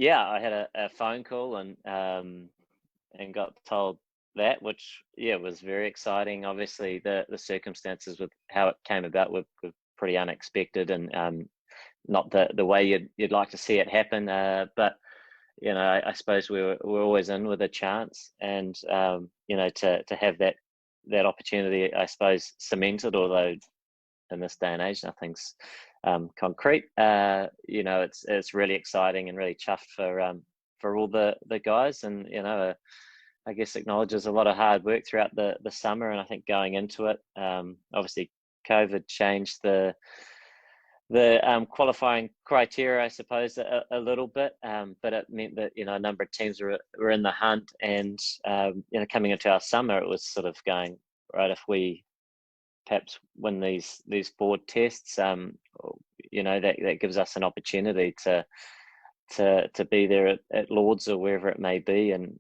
yeah, I had a phone call and got told that, which was very exciting. Obviously, the circumstances with how it came about were pretty unexpected, and not the way you'd like to see it happen. But I suppose we're always in with a chance, and to have that opportunity, I suppose, cemented. Although in this day and age, nothing's concrete. It's really exciting and really chuffed for all the guys, and I guess acknowledges a lot of hard work throughout the summer, and I think going into it, obviously COVID changed the qualifying criteria, I suppose, a little bit, but it meant that a number of teams were in the hunt, and coming into our summer, it was sort of going right. If we perhaps win these 4 tests, that gives us an opportunity to be there at Lords or wherever it may be, and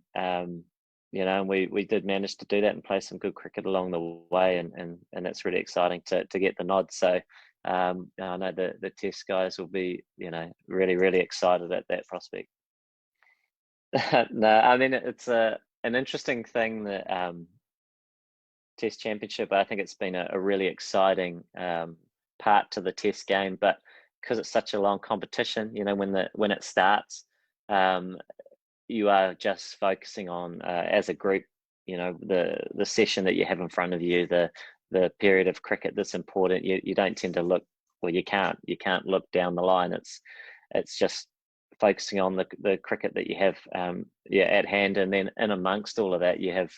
we did manage to do that and play some good cricket along the way, and it's really exciting to get the nod. So I know the Test guys will be really, really excited at that prospect. No, I mean, it's an interesting thing, that Test Championship. I think it's been a really exciting part to the Test game, but because it's such a long competition, when it starts, you are just focusing on as a group, the session that you have in front of you, the period of cricket that's important. You don't tend to look, well, you can't look down the line. It's just focusing on the cricket that you have at hand, and then in amongst all of that, you have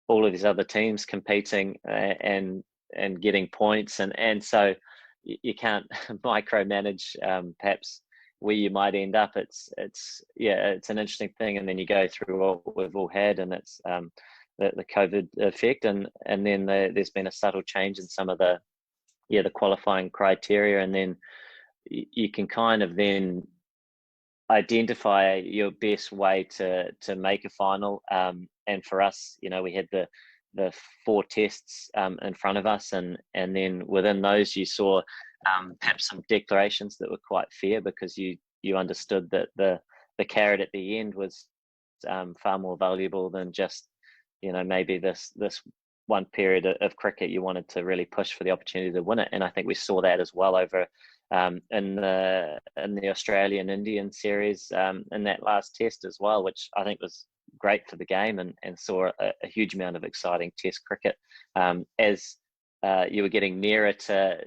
all of these other teams competing and getting points, and so you can't micromanage perhaps where you might end up. It's an interesting thing, and then you go through what we've all had, and it's the COVID effect, and then there's been a subtle change in some of the qualifying criteria, and then you can kind of then identify your best way to make a final. And for us, we had the 4 tests in front of us, and then within those you saw perhaps some declarations that were quite fair, because you understood that the carrot at the end was far more valuable than just maybe this one period of cricket. You wanted to really push for the opportunity to win it, and I think we saw that as well over in the Australian Indian series in that last test as well, which I think was great for the game, and saw a huge amount of exciting Test cricket as you were getting nearer to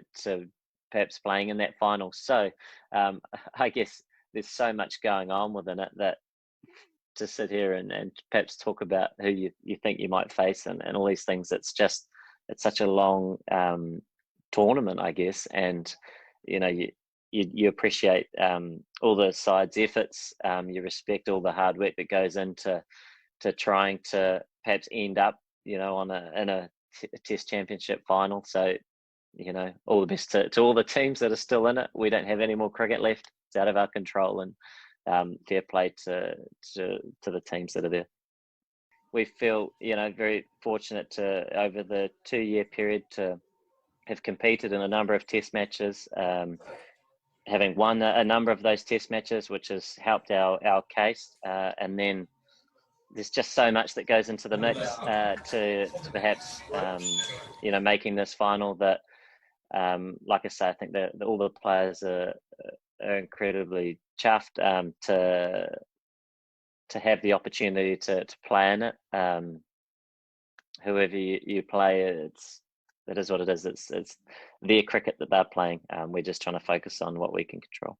perhaps playing in that final. So I guess there's so much going on within it that to sit here and perhaps talk about who you think you might face and all these things, it's such a long tournament, I guess, and you appreciate all the sides' efforts. You respect all the hard work that goes into trying to perhaps end up in a Test Championship final. So all the best to all the teams that are still in it. We don't have any more cricket left. It's out of our control, and fair play to the teams that are there. We feel very fortunate to, over the 2-year period, to have competed in a number of Test matches, having won a number of those Test matches, which has helped our case, and then there's just so much that goes into the mix to perhaps making this final that, like I say, I think that all the players are incredibly chuffed to have the opportunity to play in it. Whoever you play, it is what it is. It's their cricket that they're playing. We're just trying to focus on what we can control.